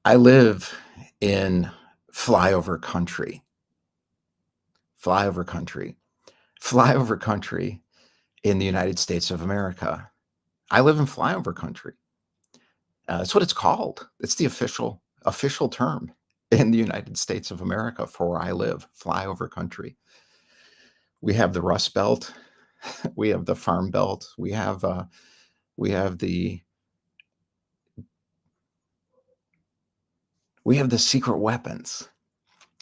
I live in flyover country, flyover country, flyover country in the United States of America. I live in flyover country. That's what it's called. It's the official term in the United States of America for where I live, flyover country. We have the Rust Belt, we have the Farm Belt, we have the secret weapons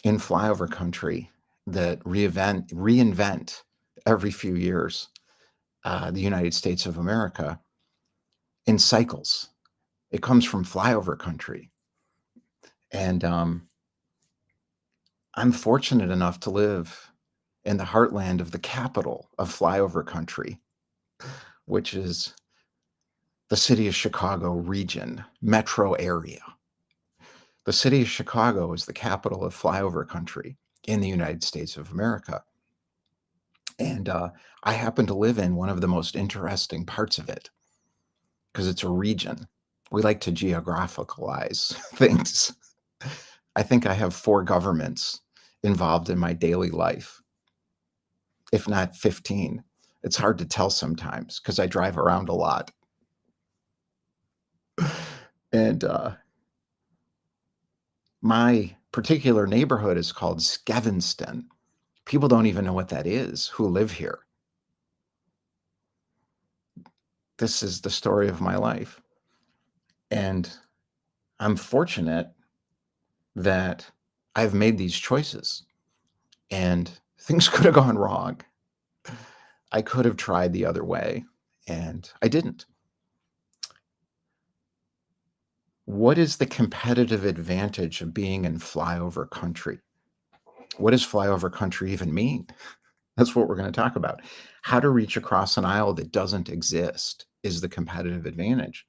in flyover country that reinvent every few years the United States of America in cycles. It comes from flyover country. And I'm fortunate enough to live in the heartland of the capital of flyover country, which is the city of Chicago region, metro area. The city of Chicago is the capital of flyover country in the United States of America. And I happen to live in one of the most interesting parts of it because it's a region. We like to geographicalize things. I think I have 4 governments involved in my daily life, if not 15. It's hard to tell sometimes because I drive around a lot. And my particular neighborhood is called Skevinston. People don't even know what that is who live here. This is the story of my life. And I'm fortunate that I've made these choices. And things could have gone wrong. I could have tried the other way, and I didn't. What is the competitive advantage of being in flyover country? What does flyover country even mean? That's what we're going to talk about. How to reach across an aisle that doesn't exist is the competitive advantage.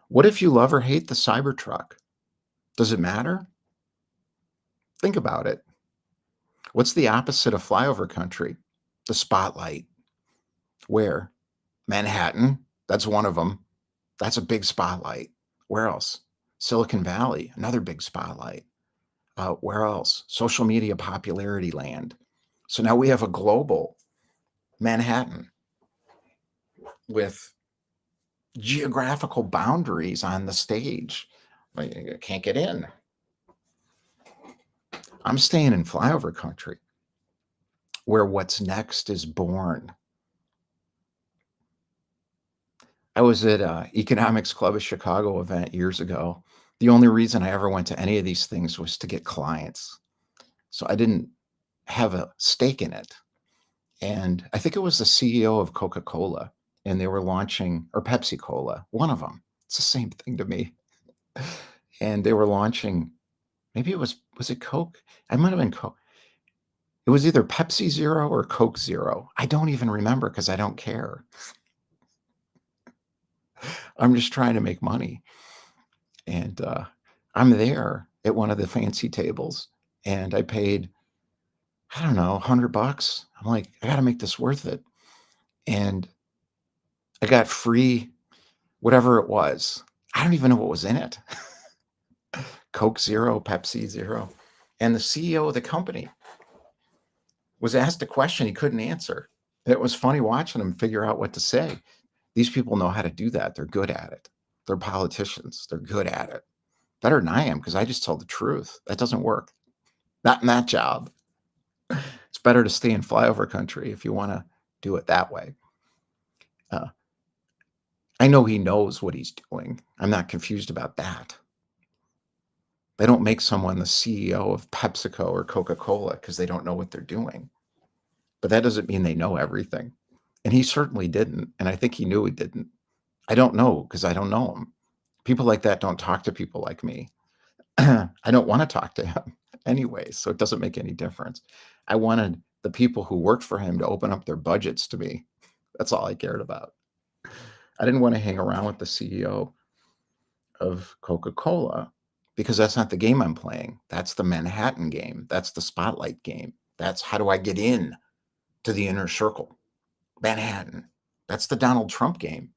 What if you love or hate the Cybertruck? Does it matter? Think about it. What's the opposite of flyover country? The spotlight. Where? Manhattan. That's one of them. That's a big spotlight. Where else? Silicon Valley, another big spotlight. Where else? Social media popularity land. So now we have a global Manhattan with geographical boundaries on the stage. I can't get in. I'm staying in flyover country where what's next is born. I was at Economics Club of Chicago event years ago. The only reason I ever went to any of these things was to get clients. So I didn't have a stake in it. And I think it was the CEO of Coca-Cola, and they were launching, or Pepsi-Cola, one of them. It's the same thing to me. And they were launching, maybe was it Coke? I might have been Coke. It was either Pepsi Zero or Coke Zero. I don't even remember because I don't care. I'm just trying to make money. And I'm there at one of the fancy tables, and I paid, I don't know, $100. I'm like, I got to make this worth it. And I got free, whatever it was. I don't even know what was in it. Coke Zero, Pepsi Zero. And the CEO of the company was asked a question he couldn't answer. It was funny watching him figure out what to say. These people know how to do that. They're good at it. They're politicians. They're good at it. Better than I am because I just tell the truth. That doesn't work. Not in that job. It's better to stay in flyover country if you want to do it that way. I know he knows what he's doing. I'm not confused about that. They don't make someone the CEO of PepsiCo or Coca-Cola because they don't know what they're doing. But that doesn't mean they know everything. And he certainly didn't. And I think he knew he didn't. I don't know because I don't know him. People like that don't talk to people like me. I don't want to talk to him anyway, so it doesn't make any difference. I wanted the people who worked for him to open up their budgets to me. That's all I cared about. I didn't want to hang around with the CEO of Coca-Cola because that's not the game I'm playing. That's the Manhattan game. That's the spotlight game. That's how do I get in to the inner circle? Manhattan. That's the Donald Trump game.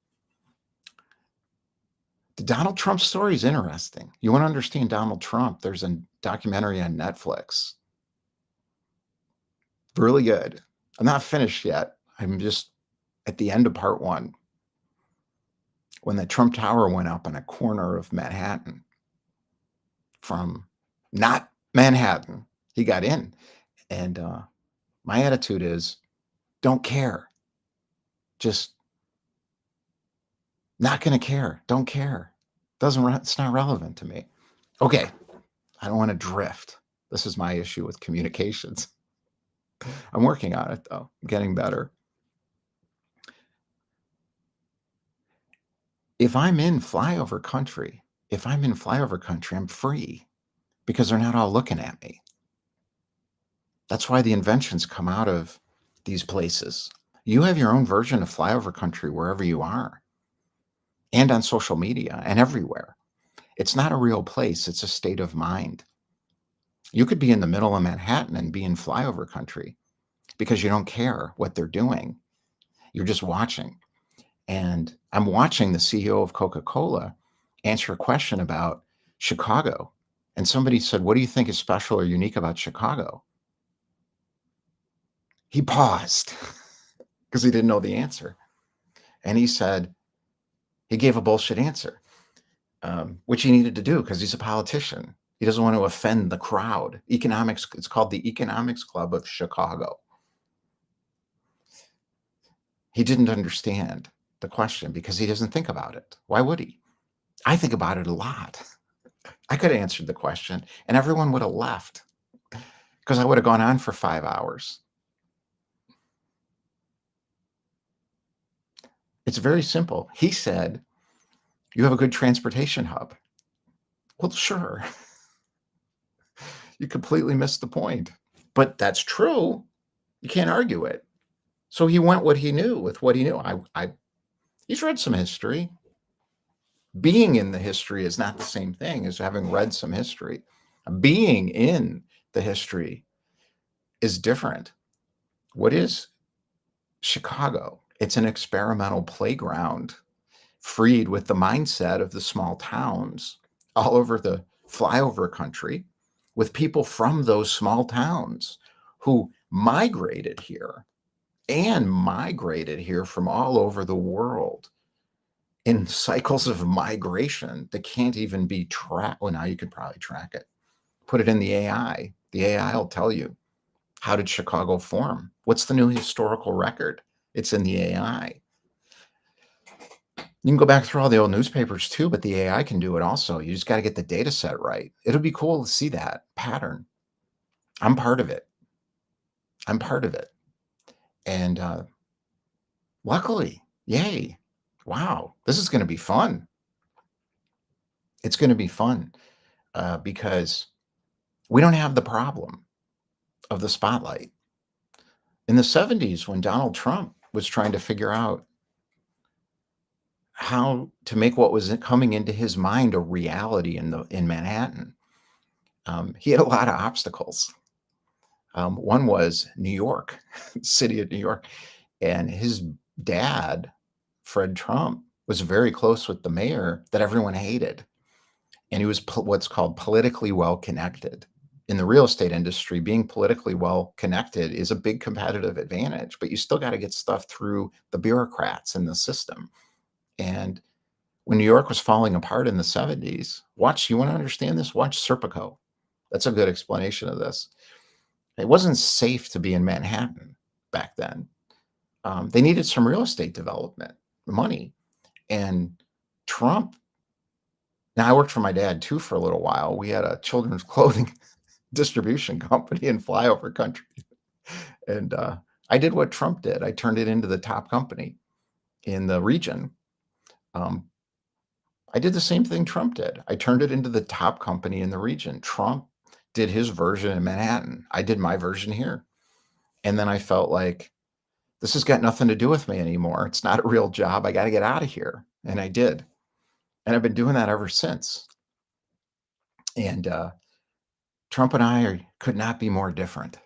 The Donald Trump story is interesting. You want to understand Donald Trump? There's a documentary on Netflix. Really good. I'm not finished yet. I'm just at the end of part one when the Trump Tower went up on a corner of Manhattan from not Manhattan. He got in. And my attitude is don't care. Just not going to care. Don't care. It's not relevant to me. Okay. I don't want to drift. This is my issue with communications. I'm working on it though. I'm getting better. If I'm in flyover country, I'm free because they're not all looking at me. That's why the inventions come out of these places. You have your own version of flyover country wherever you are and on social media and everywhere. It's not a real place. It's a state of mind. You could be in the middle of Manhattan and be in flyover country because you don't care what they're doing. You're just watching. And I'm watching the CEO of Coca-Cola answer a question about Chicago. And somebody said, what do you think is special or unique about Chicago? He paused because he didn't know the answer. And he said, he gave a bullshit answer, which he needed to do because he's a politician. He doesn't want to offend the crowd. Economics, it's called the Economics Club of Chicago. He didn't understand the question because he doesn't think about it. Why would he? I think about it a lot. I could have answered the question and everyone would have left because I would have gone on for 5 hours. It's very simple. He said, you have a good transportation hub. Well, sure. You completely missed the point. But that's true. You can't argue it. So he went what he knew with what he knew. He's read some history. Being in the history is not the same thing as having read some history. Being in the history is different. What is Chicago? It's an experimental playground, freed with the mindset of the small towns all over the flyover country, with people from those small towns who migrated here from all over the world in cycles of migration that can't even be tracked. Well, now you could probably track it. Put it in the AI. The AI will tell you, how did Chicago form? What's the new historical record? It's in the AI. You can go back through all the old newspapers too, but the AI can do it also. You just got to get the data set right. It'll be cool to see that pattern. I'm part of it. And luckily, yay. Wow, this is going to be fun. It's going to be fun because we don't have the problem of the spotlight. In the 70s, when Donald Trump was trying to figure out how to make what was coming into his mind a reality in Manhattan, he had a lot of obstacles. One was New York, city of New York, and his dad, Fred Trump, was very close with the mayor that everyone hated, and he was what's called politically well connected. In the real estate industry, being politically well connected is a big competitive advantage, but you still got to get stuff through the bureaucrats in the system. And when New York was falling apart in the 70s, you want to understand this? Watch Serpico. That's a good explanation of this. It wasn't safe to be in Manhattan back then. They needed some real estate development money. And Trump, now I worked for my dad too for a little while. We had a children's clothing distribution company in flyover country. And I did what Trump did. I turned it into the top company in the region. I did the same thing Trump did. I turned it into the top company in the region. Trump did his version in Manhattan. I did my version here. And then I felt like this has got nothing to do with me anymore. It's not a real job. I got to get out of here. And I did. And I've been doing that ever since. And Trump and I could not be more different.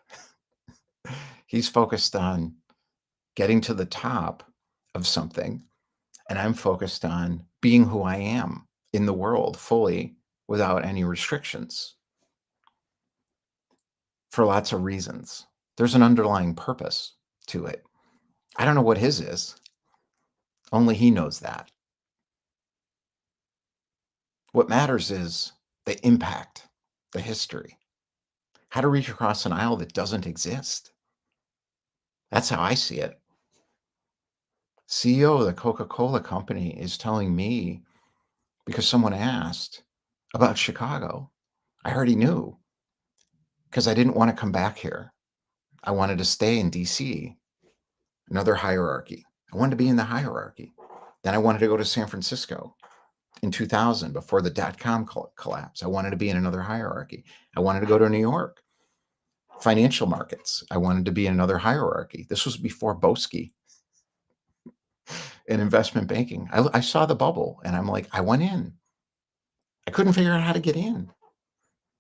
He's focused on getting to the top of something, and I'm focused on being who I am in the world fully without any restrictions for lots of reasons. There's an underlying purpose to it. I don't know what his is. Only he knows that. What matters is the impact, the history, how to reach across an aisle that doesn't exist. That's how I see it. CEO of the Coca-Cola company is telling me because someone asked about Chicago. I already knew because I didn't want to come back here. I wanted to stay in DC, another hierarchy. I wanted to be in the hierarchy. Then I wanted to go to San Francisco in 2000 before the dot-com collapse. I wanted to be in another hierarchy. I wanted to go to New York. Financial markets. I wanted to be in another hierarchy. This was before Boski and investment banking. I saw the bubble and I'm like, I went in. I couldn't figure out how to get in.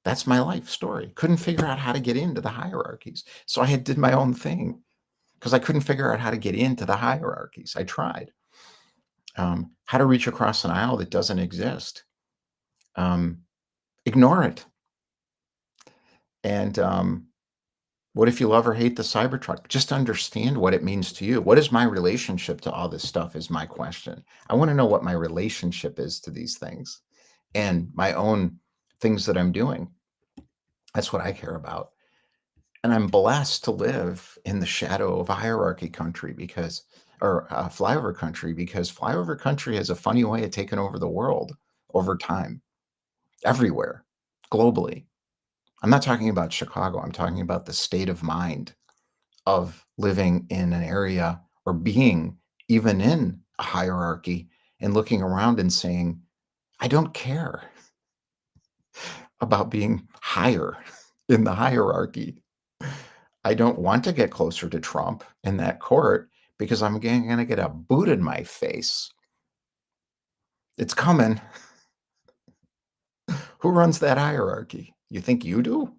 That's my life story. Couldn't figure out how to get into the hierarchies. So I did my own thing because I couldn't figure out how to get into the hierarchies. I tried. How to reach across an aisle that doesn't exist. Ignore it. And what if you love or hate the Cybertruck? Just understand what it means to you. What is my relationship to all this stuff is my question. I want to know what my relationship is to these things and my own things that I'm doing. That's what I care about. And I'm blessed to live in the shadow of a hierarchy country because, or flyover country, because flyover country has a funny way of taking over the world over time, everywhere, globally. I'm not talking about Chicago. I'm talking about the state of mind of living in an area or being even in a hierarchy and looking around and saying, I don't care about being higher in the hierarchy. I don't want to get closer to Trump in that court because I'm going to get a boot in my face. It's coming. Who runs that hierarchy? You think you do?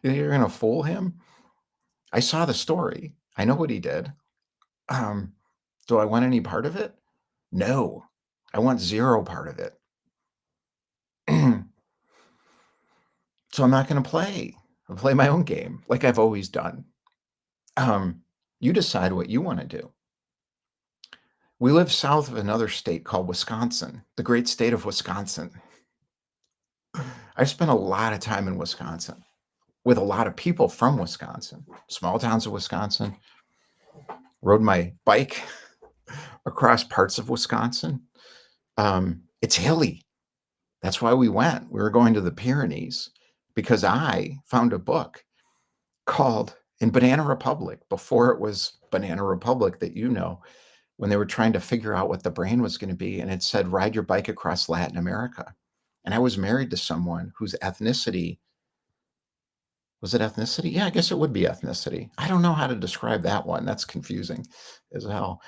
You're going to fool him? I saw the story. I know what he did. Do I want any part of it? No, I want zero part of it. So I'm not going to play. I'll play my own game like I've always done. You decide what you want to do. We live south of another state called Wisconsin, the great state of Wisconsin. I've spent a lot of time in Wisconsin with a lot of people from Wisconsin, small towns of Wisconsin, rode my bike across parts of Wisconsin. It's hilly. That's why we went. We were going to the Pyrenees because I found a book called in Banana Republic, before it was Banana Republic that you know, when they were trying to figure out what the brand was going to be. And it said, ride your bike across Latin America. And I was married to someone whose ethnicity, was it ethnicity? Yeah, I guess it would be ethnicity. I don't know how to describe that one. That's confusing as hell.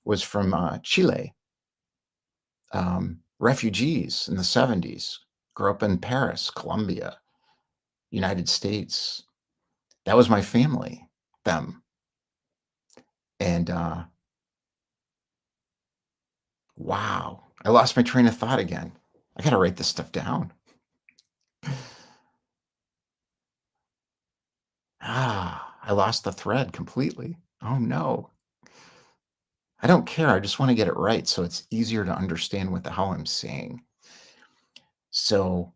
Was from Chile. Refugees in the 70s, grew up in Paris, Colombia, United States. That was my family, them. And wow, I lost my train of thought again. I got to write this stuff down. I lost the thread completely. Oh no. I don't care. I just want to get it right so it's easier to understand what the hell I'm saying. So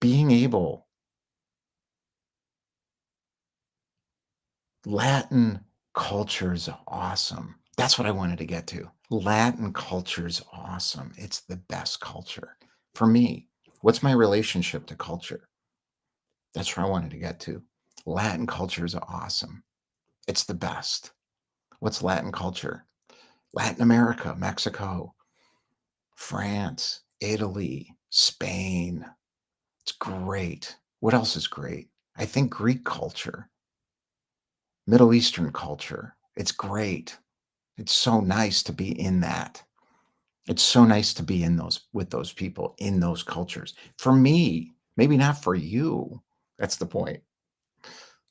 being able, Latin culture is awesome. That's what I wanted to get to. Latin culture is awesome. It's the best culture for me. What's my relationship to culture? That's where I wanted to get to. Latin culture is awesome. It's the best. What's Latin culture? Latin America, Mexico, France, Italy, Spain. It's great. What else is great? I think Greek culture, Middle Eastern culture. It's great. It's so nice to be in that. It's so nice to be in those with those people in those cultures. For me, maybe not for you. That's the point.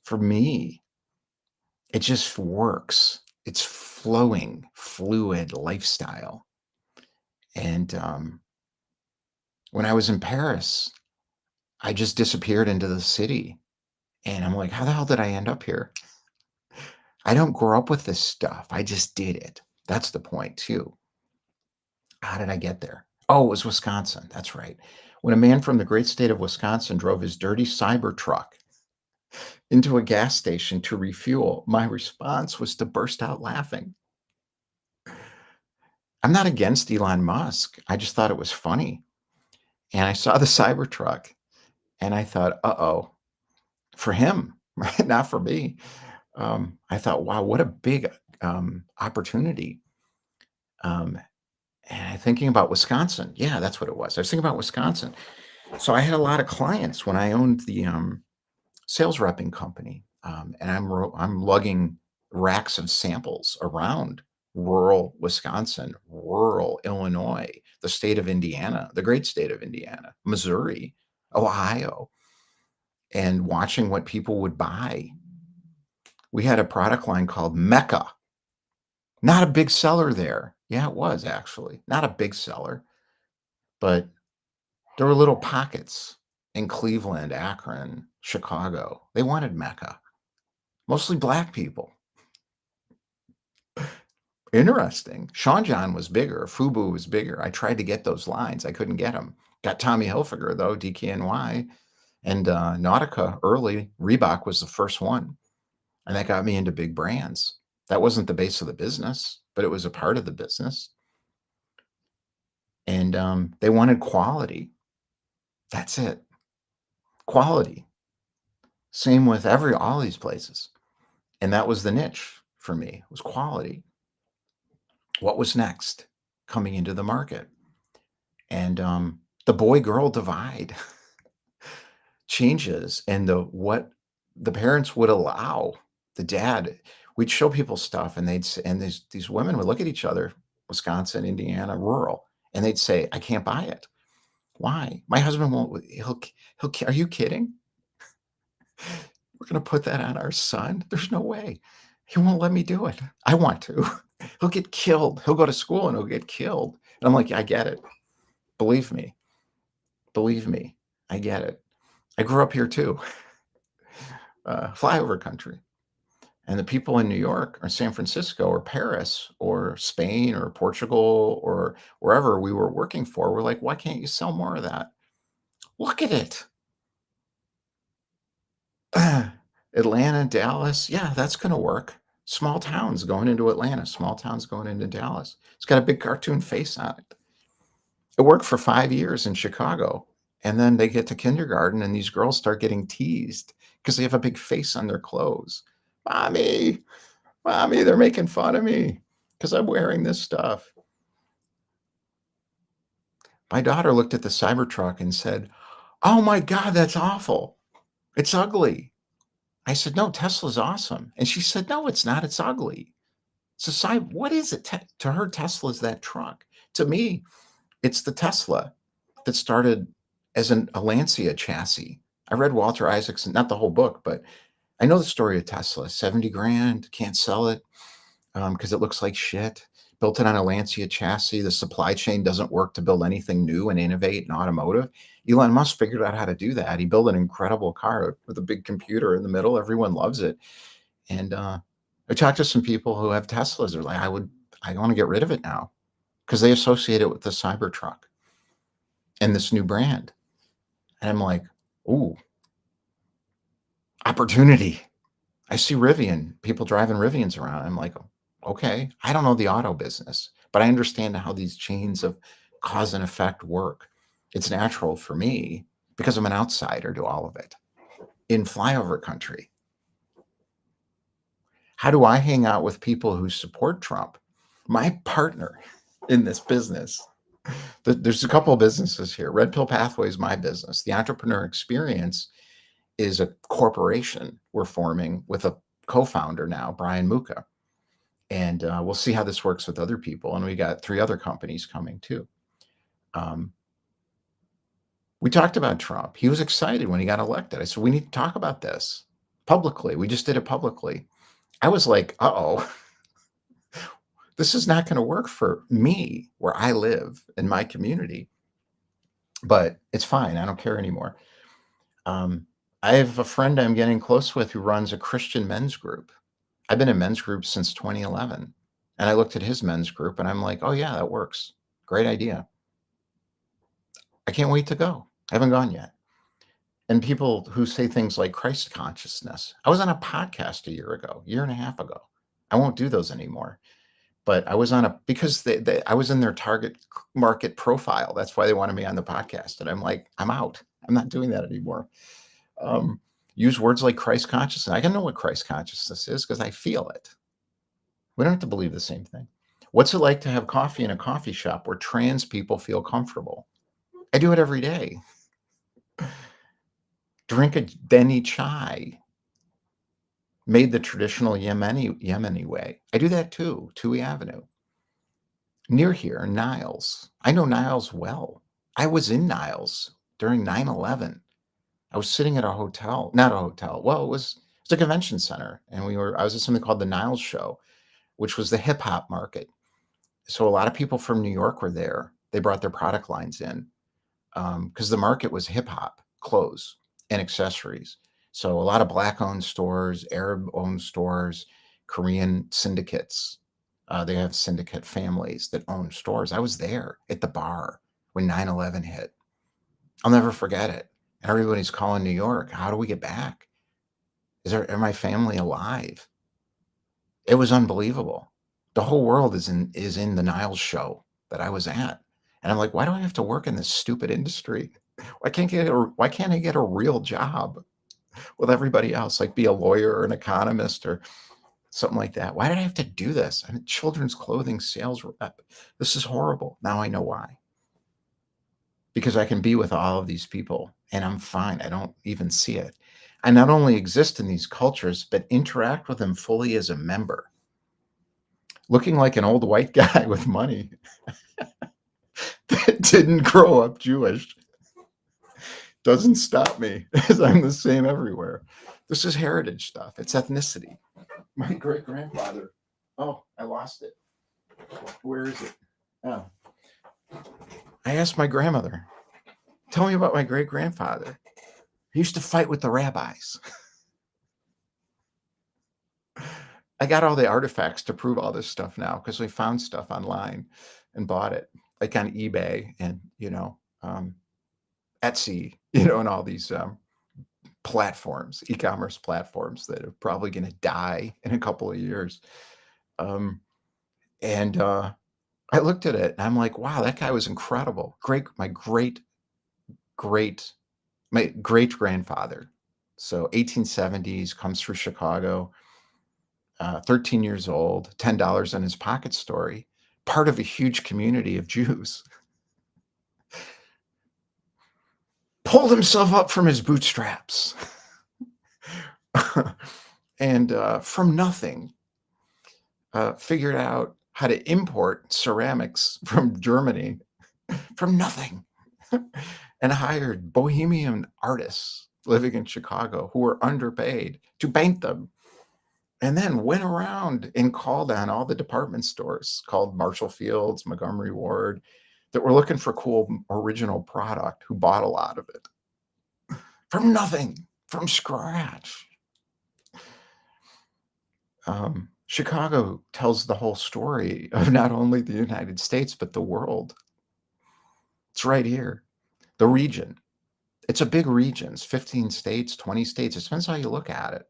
For me, it just works. It's flowing, fluid lifestyle. And When I was in Paris, I just disappeared into the city, and I'm like, "How the hell did I end up here?" I don't grow up with this stuff. I just did it. That's the point too. How did I get there? Oh, it was Wisconsin. That's right. When a man from the great state of Wisconsin drove his dirty Cybertruck into a gas station to refuel, my response was to burst out laughing. I'm not against Elon Musk. I just thought it was funny. And I saw the Cybertruck and I thought, uh-oh, for him, right? Not for me. I thought, wow, what a big opportunity. Um, and thinking about Wisconsin. Yeah, that's what it was. I was thinking about Wisconsin. So I had a lot of clients when I owned the sales repping company, and I'm lugging racks of samples around rural Wisconsin, rural Illinois, the state of Indiana, the great state of Indiana, Missouri, Ohio, and watching what people would buy. We had a product line called Mecca. Not a big seller there. Yeah, it was actually not a big seller, but there were little pockets in Cleveland, Akron, Chicago. They wanted Mecca, mostly black people. Interesting. Sean John was bigger. Fubu was bigger. I tried to get those lines. I couldn't get them. Got Tommy Hilfiger, though, DKNY, and Nautica early. Reebok was the first one. And that got me into big brands. That wasn't the base of the business, but it was a part of the business. And they wanted quality. That's it. Quality. Same with all these places. And that was the niche for me, was quality. What was next coming into the market? And the boy-girl divide changes, and what the parents would allow. The dad, we'd show people stuff, and these women would look at each other, Wisconsin, Indiana, rural, and they'd say, "I can't buy it." Why? My husband won't. He'll. Are you kidding? We're going to put that on our son? There's no way. He won't let me do it. I want to. He'll get killed. He'll go to school and he'll get killed. And I'm like, I get it. Believe me. Believe me. I get it. I grew up here too. Flyover country. And the people in New York or San Francisco or Paris or Spain or Portugal or wherever we were working for, we're like, why can't you sell more of that? Look at it. Atlanta, Dallas. Yeah, that's going to work. Small towns going into Atlanta, small towns going into Dallas. It's got a big cartoon face on it. It worked for 5 years in Chicago. And then they get to kindergarten and these girls start getting teased because they have a big face on their clothes. Mommy, mommy, they're making fun of me because I'm wearing this stuff. My daughter looked at the Cybertruck and said, "Oh my God, that's awful. It's ugly." I said, "No, Tesla's awesome." And she said, "No, it's not. It's ugly." So, what is it? To her, Tesla's that truck. To me, it's the Tesla that started as a Lancia chassis. I read Walter Isaacson, not the whole book, but I know the story of Tesla. 70 grand, can't sell it because it looks like shit. Built it on a Lancia chassis. The supply chain doesn't work to build anything new and innovate in automotive. Elon Musk figured out how to do that. He built an incredible car with a big computer in the middle. Everyone loves it. And I talked to some people who have Teslas. They're like, I want to get rid of it now because they associate it with the Cybertruck and this new brand. And I'm like, ooh, opportunity. I see Rivian, people driving Rivians around. I'm like, okay, I don't know the auto business, but I understand how these chains of cause and effect work. It's natural for me because I'm an outsider to all of it in flyover country. How do I hang out with people who support Trump? My partner in this business, there's a couple of businesses here. Red Pill Pathway is my business. The Entrepreneur Experience is a corporation we're forming with a co-founder now, Brian Muka. And we'll see how this works with other people. And we got 3 other companies coming too. We talked about Trump. He was excited when he got elected. I said, we need to talk about this publicly. We just did it publicly. I was like, uh-oh, this is not going to work for me where I live in my community. but it's fine. I don't care anymore. Um, I have a friend I'm getting close with who runs a Christian men's group. I've been in men's groups since 2011. And I looked at his men's group and I'm like, oh, yeah, that works. Great idea. I can't wait to go. I haven't gone yet. And people who say things like Christ consciousness. I was on a podcast a year and a half ago. I won't do those anymore. But I was on because I was in their target market profile. That's why they wanted me on the podcast. And I'm like, I'm out. I'm not doing that anymore. Use words like Christ consciousness. I can know what Christ consciousness is because I feel it. We don't have to believe the same thing. What's it like to have coffee in a coffee shop where trans people feel comfortable? I do it every day. Drink a Adeni Chai made the traditional Yemeni way. I do that too, Tui Avenue. Near here, Niles. I know Niles well. I was in Niles during 9/11. I was sitting at a hotel, not a hotel. Well, it's a convention center, and I was at something called the Niles Show, which was the hip hop market. So a lot of people from New York were there. They brought their product lines in because the market was hip hop, clothes, and accessories. So a lot of black-owned stores, Arab-owned stores, Korean syndicates. They have syndicate families that own stores. I was there at the bar when 9/11 hit. I'll never forget it. Everybody's calling New York. How do we get back? Are my family alive? It was unbelievable. The whole world is in the Niles show that I was at. And I'm like, why do I have to work in this stupid industry? Why can't I get a real job with everybody else? Like be a lawyer or an economist or something like that. Why did I have to do this? I'm a children's clothing sales rep. This is horrible. Now I know why. Because I can be with all of these people and I'm fine. I don't even see it. I not only exist in these cultures, but interact with them fully as a member. Looking like an old white guy with money that didn't grow up Jewish doesn't stop me as I'm the same everywhere. This is heritage stuff. It's ethnicity. My great grandfather. Oh, I lost it. Where is it? Oh. I asked my grandmother, tell me about my great grandfather. He used to fight with the rabbis. I got all the artifacts to prove all this stuff now because we found stuff online and bought it, like on eBay and, Etsy, and all these platforms, e-commerce platforms that are probably going to die in a couple of years. And I looked at it and I'm like, wow, that guy was incredible. My great grandfather. So 1870s, comes through Chicago, 13 years old, $10 in his pocket story, part of a huge community of Jews. Pulled himself up from his bootstraps and from nothing, figured out how to import ceramics from Germany from nothing and hired bohemian artists living in Chicago who were underpaid to paint them. And then went around and called on all the department stores called Marshall Fields, Montgomery Ward, that were looking for cool original product, who bought a lot of it from nothing, from scratch. Chicago tells the whole story of not only the United States, but the world. It's right here, the region. It's a big region. It's 15 states, 20 states. It depends how you look at it.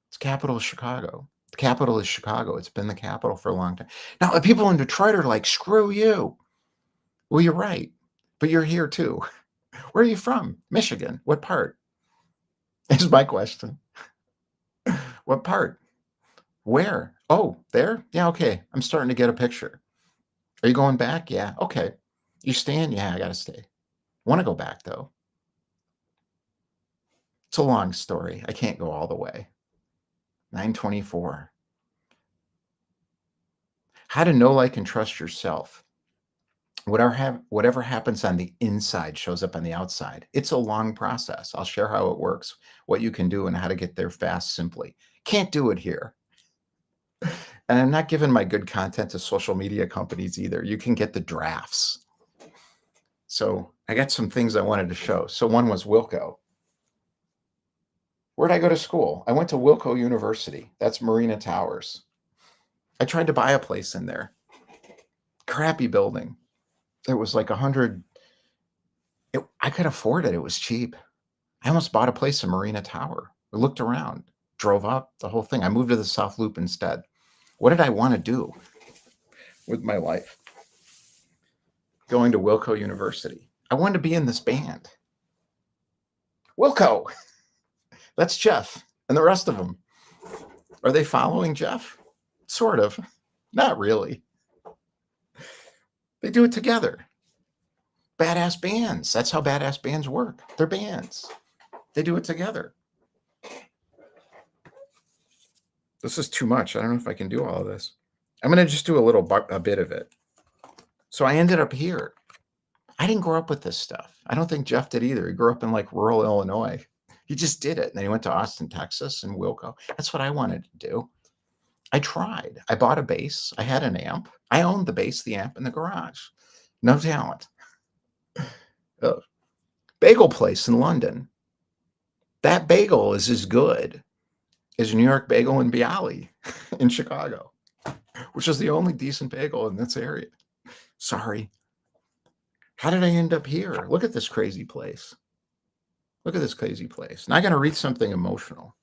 It's capital of Chicago. The capital is Chicago. It's been the capital for a long time. Now, the people in Detroit are like, screw you. Well, you're right, but you're here too. Where are you from? Michigan. What part? Is my question. What part? Where? Oh, there? Yeah, okay. I'm starting to get a picture. Are you going back? Yeah, okay. You staying? Yeah, I got to stay. Want to go back, though. It's a long story. I can't go all the way. 924. How to know, like, and trust yourself. Whatever happens on the inside shows up on the outside. It's a long process. I'll share how it works, what you can do, and how to get there fast, simply. Can't do it here. And I'm not giving my good content to social media companies either. You can get the drafts. So I got some things I wanted to show. So one was Wilco. Where'd I go to school? I went to Wilco University. That's Marina Towers. I tried to buy a place in there. Crappy building. It was like 100. I could afford it. It was cheap. I almost bought a place in Marina Tower. I looked around, drove up, the whole thing. I moved to the South Loop instead. What did I want to do with my life? Going to Wilco University. I wanted to be in this band. Wilco. That's Jeff and the rest of them. Are they following Jeff? Sort of. Not really. They do it together. Badass bands. That's how badass bands work. They're bands. They do it together. This is too much. I don't know if I can do all of this. I'm going to just do a bit of it. So I ended up here. I didn't grow up with this stuff. I don't think Jeff did either. He grew up in like rural Illinois. He just did it. And then he went to Austin, Texas and Wilco. That's what I wanted to do. I tried. I bought a bass. I had an amp. I owned the bass, the amp, in the garage. No talent. Bagel place in London. That bagel is as good as New York Bagel in Bialy in Chicago, which is the only decent bagel in this area. Sorry. How did I end up here? Look at this crazy place. Look at this crazy place. Now I got to read something emotional.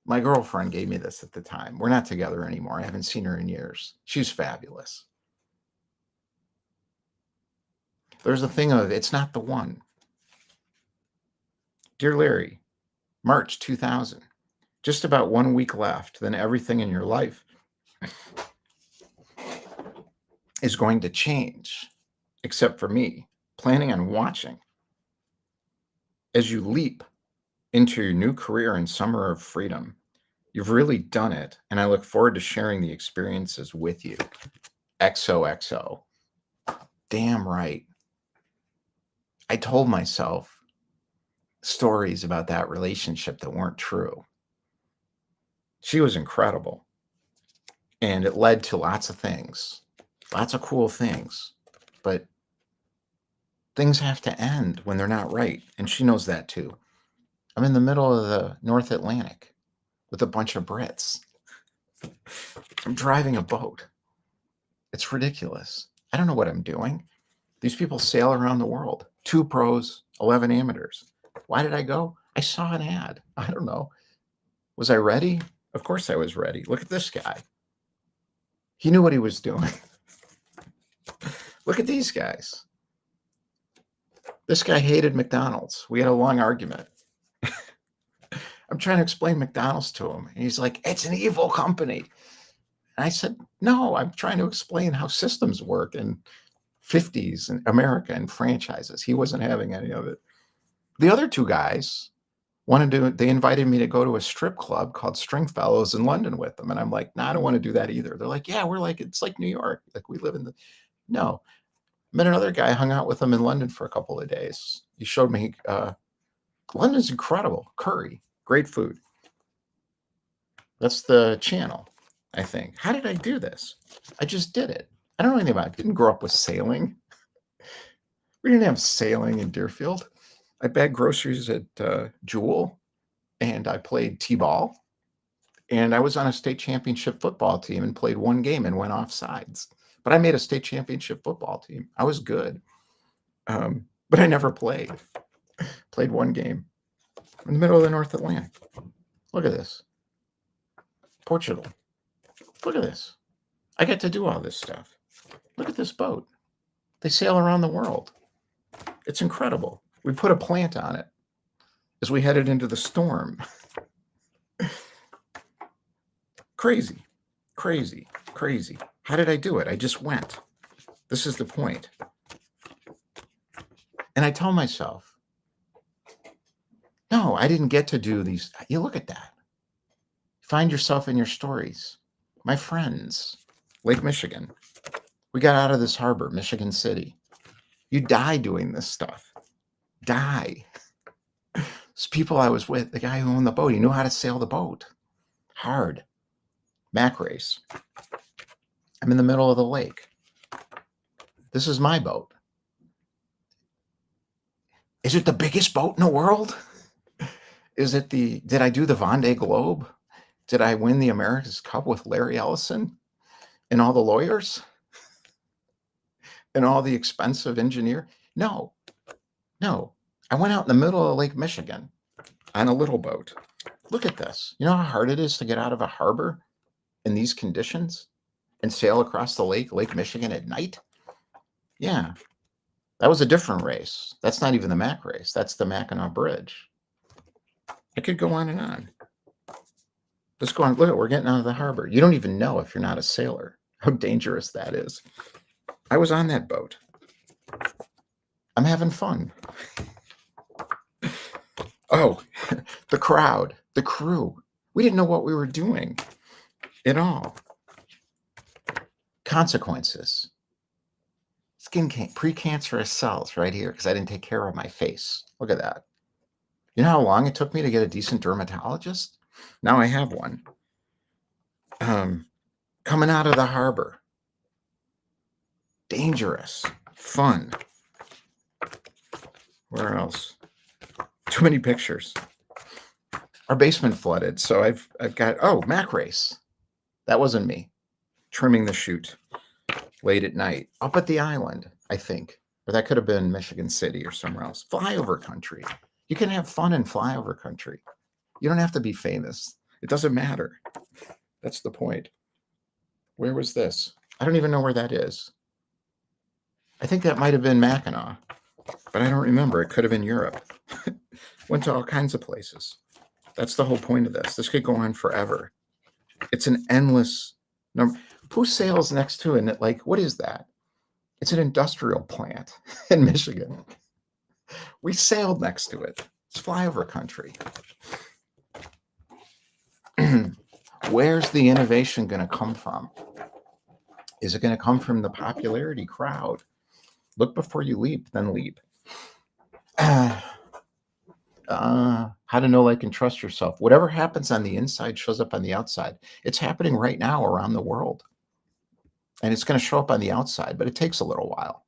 My girlfriend gave me this at the time. We're not together anymore. I haven't seen her in years. She's fabulous. There's a thing of it's not the one. Dear Larry, March 2000. Just about 1 week left. Then everything in your life is going to change, except for me. Planning on watching as you leap into your new career and summer of freedom. You've really done it, and I look forward to sharing the experiences with you. XOXO. Damn right. I told myself stories about that relationship that weren't true. She was incredible, and it led to lots of things, lots of cool things, but things have to end when they're not right, and she knows that too. I'm in the middle of the North Atlantic with a bunch of Brits. I'm driving a boat. It's ridiculous. I don't know what I'm doing. These people sail around the world. 2 pros, 11 amateurs. Why did I go? I saw an ad. I don't know. Was I ready? Of course I was ready. Look at this guy. He knew what he was doing. Look at these guys. This guy hated McDonald's. We had a long argument. I'm trying to explain McDonald's to him. And he's like, it's an evil company. And I said, no, I'm trying to explain how systems work in 50s in America and franchises. He wasn't having any of it. The other 2 guys they invited me to go to a strip club called Stringfellows in London with them. And I'm like, no, I don't want to do that either. They're like, yeah, it's like New York. Like we live in no. Met another guy, hung out with him in London for a couple of days. He showed me, London's incredible. Curry, great food. That's the channel, I think. How did I do this? I just did it. I don't know anything about it. I didn't grow up with sailing. We didn't have sailing in Deerfield. I bagged groceries at Jewel, and I played t-ball. And I was on a state championship football team and played 1 game and went off sides. But I made a state championship football team. I was good. But I never played. Played 1 game in the middle of the North Atlantic. Look at this. Portugal. Look at this. I get to do all this stuff. Look at this boat. They sail around the world. It's incredible. We put a plant on it as we headed into the storm. Crazy, crazy, crazy. How did I do it? I just went. This is the point. And I tell myself, no, I didn't get to do these. You look at that. Find yourself in your stories. My friends, Lake Michigan. We got out of this harbor, Michigan City. You die doing this stuff. Die. Those people I was with, the guy who owned the boat, he knew how to sail the boat. Hard. Mac race. I'm in the middle of the lake. This is my boat. Is it the biggest boat in the world? Did I do the Vendée Globe? Did I win the America's Cup with Larry Ellison and all the lawyers and all the expensive engineer? No, no. I went out in the middle of Lake Michigan on a little boat. Look at this. You know how hard it is to get out of a harbor in these conditions and sail across the lake, Lake Michigan at night? Yeah, that was a different race. That's not even the Mac race. That's the Mackinac Bridge. I could go on and on. Let's go on. Look, we're getting out of the harbor. You don't even know if you're not a sailor how dangerous that is. I was on that boat. I'm having fun. Oh, the crowd, the crew. We didn't know what we were doing at all. Consequences. Precancerous cells right here because I didn't take care of my face. Look at that. You know how long it took me to get a decent dermatologist? Now I have one. Coming out of the harbor. Dangerous. Fun. Where else? Too many pictures. Our basement flooded, so I've got Mac race. That wasn't me. Trimming the chute late at night up at the island, I think. Or that could have been Michigan City or somewhere else. Flyover country. You can have fun in flyover country. You don't have to be famous. It doesn't matter. That's the point. Where was this? I don't even know where that is. I think that might have been Mackinac, but I don't remember. It could have been Europe. Went to all kinds of places. That's the whole point of this. This could go on forever. It's an endless number. Who sails next to it? Like, what is that? It's an industrial plant in Michigan. We sailed next to it. It's flyover country. Where's the innovation going to come from? Is it going to come from the popularity crowd? Look before you leap, then leap. How to know, like, and trust yourself. Whatever happens on the inside shows up on the outside. It's happening right now around the world. And it's going to show up on the outside, but it takes a little while.